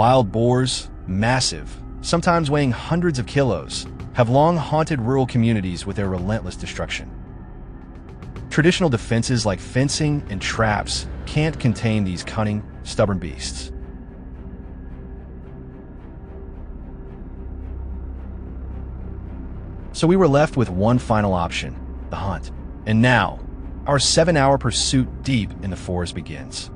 Wild boars, massive, sometimes weighing hundreds of kilos, have long haunted rural communities with their relentless destruction. Traditional defenses like fencing and traps can't contain these cunning, stubborn beasts. So we were left with one final option, the hunt. And now, our 7-hour pursuit deep in the forest begins.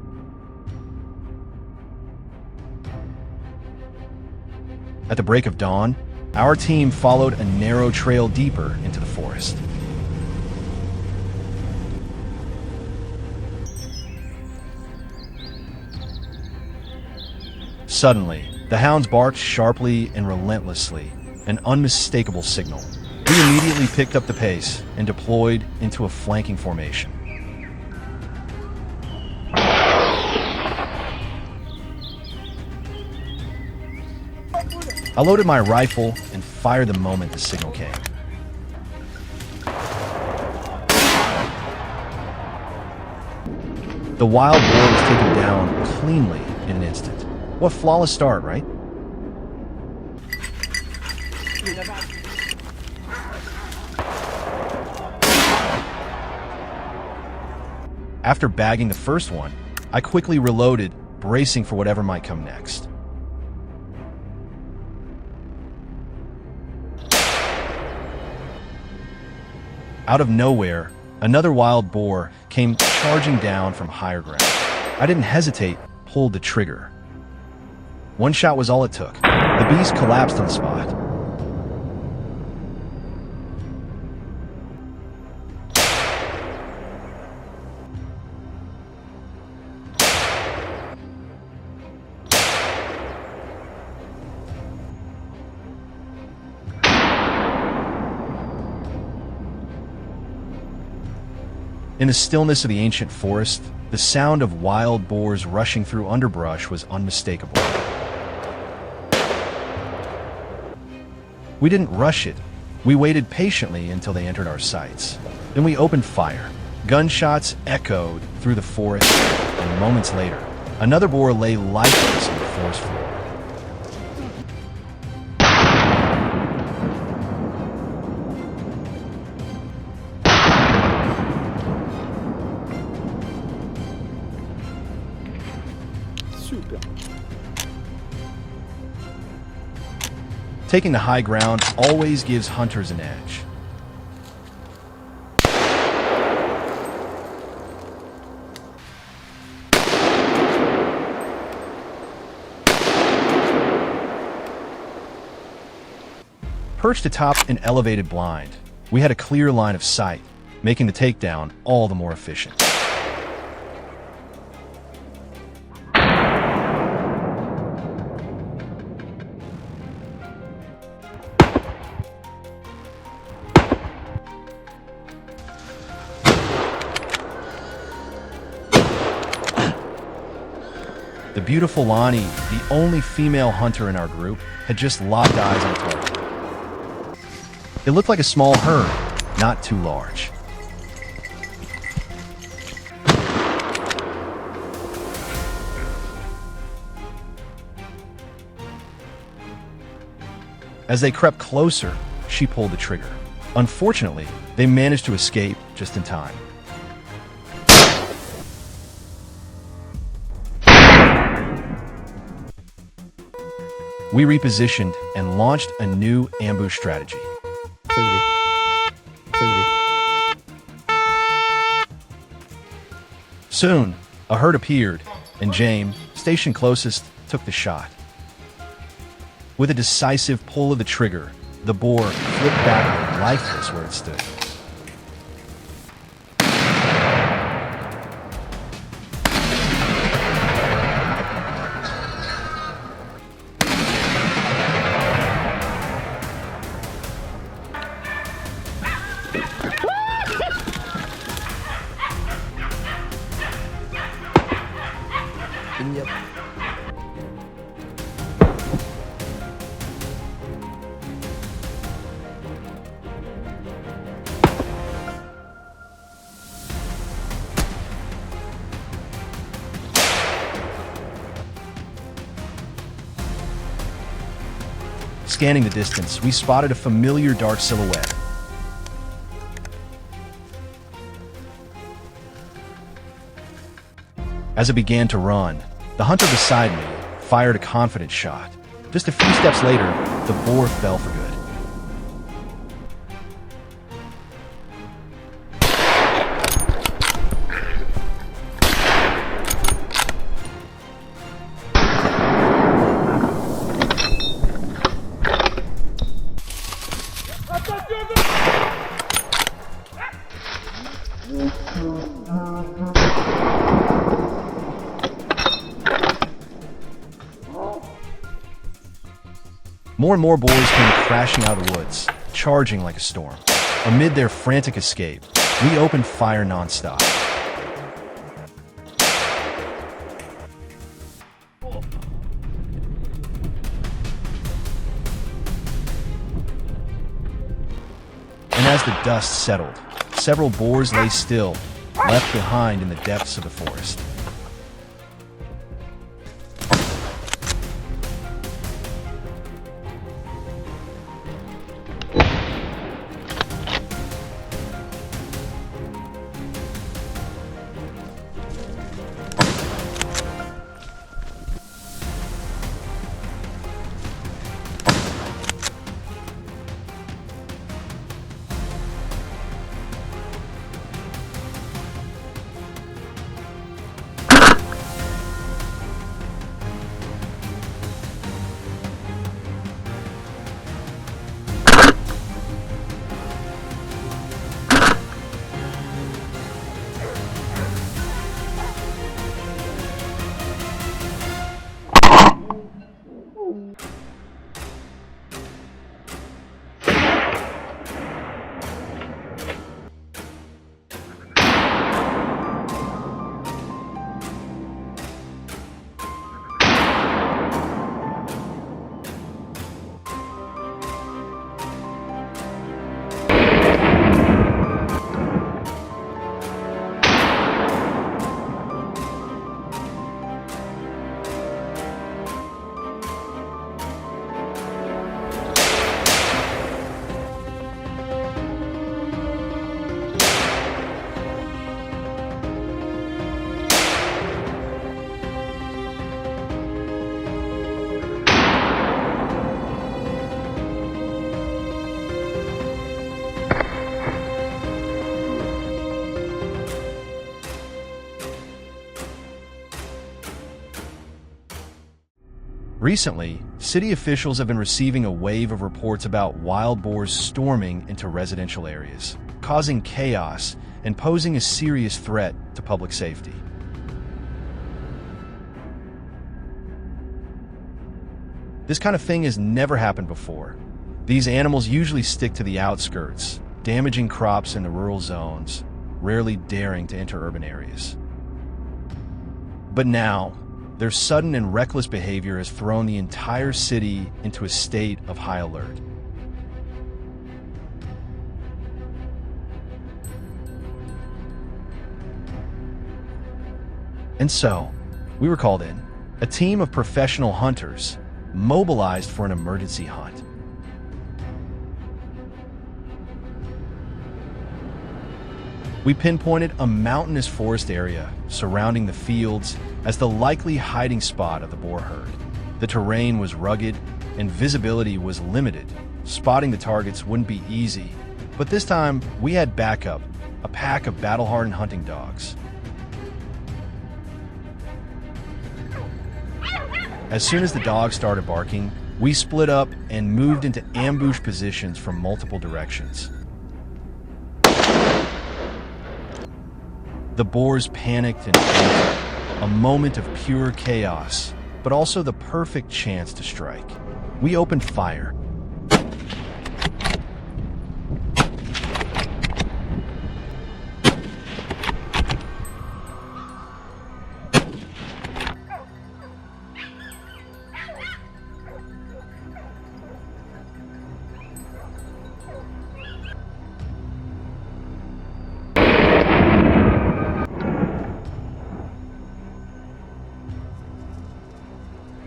At the break of dawn, our team followed a narrow trail deeper into the forest. Suddenly, the hounds barked sharply and relentlessly, an unmistakable signal. We immediately picked up the pace and deployed into a flanking formation. I loaded my rifle and fired the moment the signal came. The wild boar was taken down cleanly in an instant. What flawless start, right? After bagging the first one, I quickly reloaded, bracing for whatever might come next. Out of nowhere, another wild boar came charging down from higher ground. I didn't hesitate, pulled the trigger. One shot was all it took. The beast collapsed on the spot. In the stillness of the ancient forest, the sound of wild boars rushing through underbrush was unmistakable. We didn't rush it. We waited patiently until they entered our sights. Then we opened fire. Gunshots echoed through the forest, and moments later, another boar lay lifeless on the forest floor. Taking the high ground always gives hunters an edge. Perched atop an elevated blind, we had a clear line of sight, making the takedown all the more efficient. The beautiful Lonnie, the only female hunter in our group, had just locked eyes on the target. It looked like a small herd, not too large. As they crept closer, she pulled the trigger. Unfortunately, they managed to escape just in time. We repositioned and launched a new ambush strategy. Soon, a herd appeared, and James, stationed closest, took the shot. With a decisive pull of the trigger, the boar flipped back lifeless where it stood. Scanning the distance, we spotted a familiar dark silhouette. As it began to run, the hunter beside me fired a confident shot. Just a few steps later, the boar fell for good. More and more boars came crashing out of the woods, charging like a storm. Amid their frantic escape, we opened fire nonstop. And as the dust settled, several boars lay still, left behind in the depths of the forest. Recently, city officials have been receiving a wave of reports about wild boars storming into residential areas, causing chaos and posing a serious threat to public safety. This kind of thing has never happened before. These animals usually stick to the outskirts, damaging crops in the rural zones, rarely daring to enter urban areas. But now, their sudden and reckless behavior has thrown the entire city into a state of high alert. And so, we were called in, a team of professional hunters, mobilized for an emergency hunt. We pinpointed a mountainous forest area surrounding the fields as the likely hiding spot of the boar herd. The terrain was rugged and visibility was limited. Spotting the targets wouldn't be easy, but this time we had backup, a pack of battle-hardened hunting dogs. As soon as the dogs started barking, we split up and moved into ambush positions from multiple directions. The boars panicked and bolted, a moment of pure chaos, but also the perfect chance to strike. We opened fire.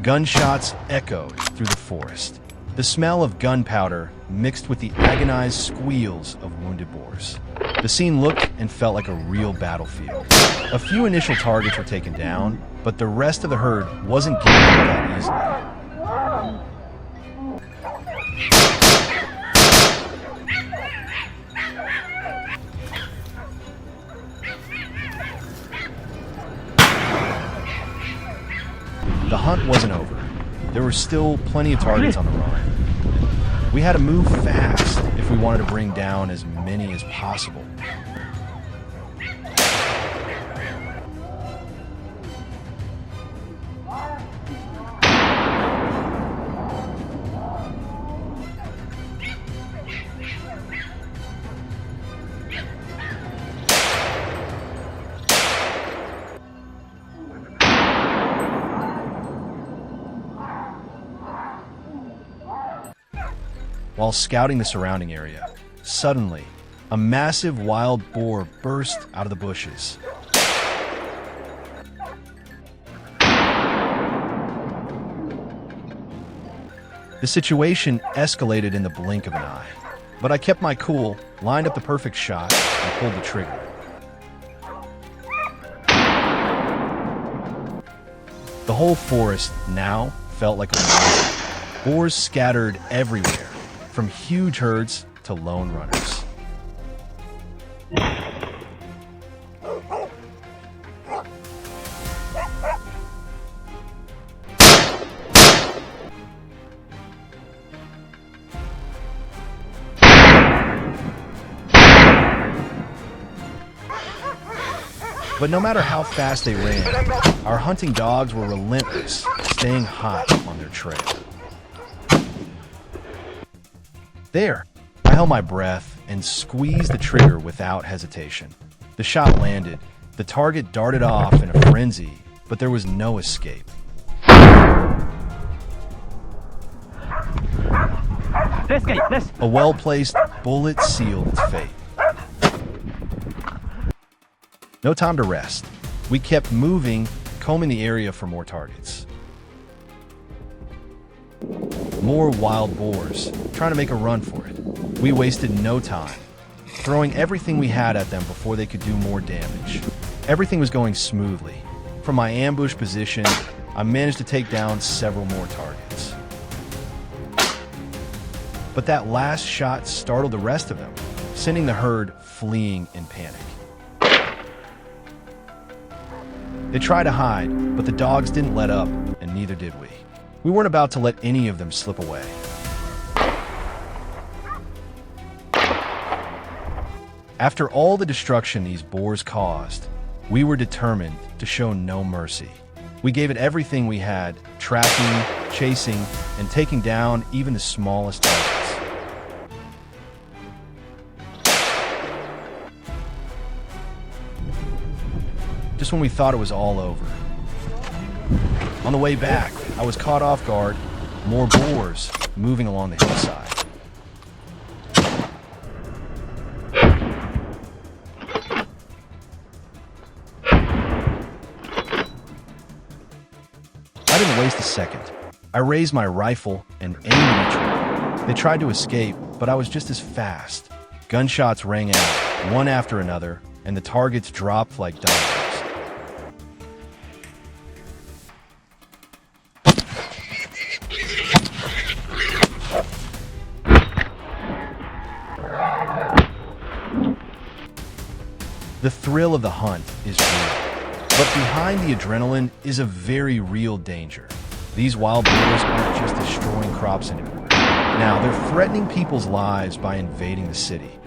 Gunshots echoed through the forest. The smell of gunpowder mixed with the agonized squeals of wounded boars. The scene looked and felt like a real battlefield. A few initial targets were taken down, but the rest of the herd wasn't giving up that easily. The hunt wasn't over. There were still plenty of targets on the run. We had to move fast if we wanted to bring down as many as possible. While scouting the surrounding area, suddenly, a massive wild boar burst out of the bushes. The situation escalated in the blink of an eye, but I kept my cool, lined up the perfect shot, and pulled the trigger. The whole forest now felt like a war. Boars scattered everywhere, from huge herds to lone runners. But no matter how fast they ran, our hunting dogs were relentless, staying hot on their trail. There, I held my breath and squeezed the trigger without hesitation. The shot landed. The target darted off in a frenzy, but there was no escape. A well-placed bullet sealed its fate. No time to rest. We kept moving, combing the area for more targets. More wild boars, trying to make a run for it. We wasted no time, throwing everything we had at them before they could do more damage. Everything was going smoothly. From my ambush position, I managed to take down several more targets. But that last shot startled the rest of them, sending the herd fleeing in panic. They tried to hide, but the dogs didn't let up, and neither did we. We weren't about to let any of them slip away. After all the destruction these boars caused, we were determined to show no mercy. We gave it everything we had, tracking, chasing, and taking down even the smallest targets. Just when we thought it was all over. On the way back, I was caught off guard, more boars moving along the hillside. I didn't waste a second. I raised my rifle and aimed at each one. They tried to escape, but I was just as fast. Gunshots rang out, one after another, and the targets dropped like dominoes. The thrill of the hunt is real, but behind the adrenaline is a very real danger. These wild boars aren't just destroying crops anymore. Now, they're threatening people's lives by invading the city.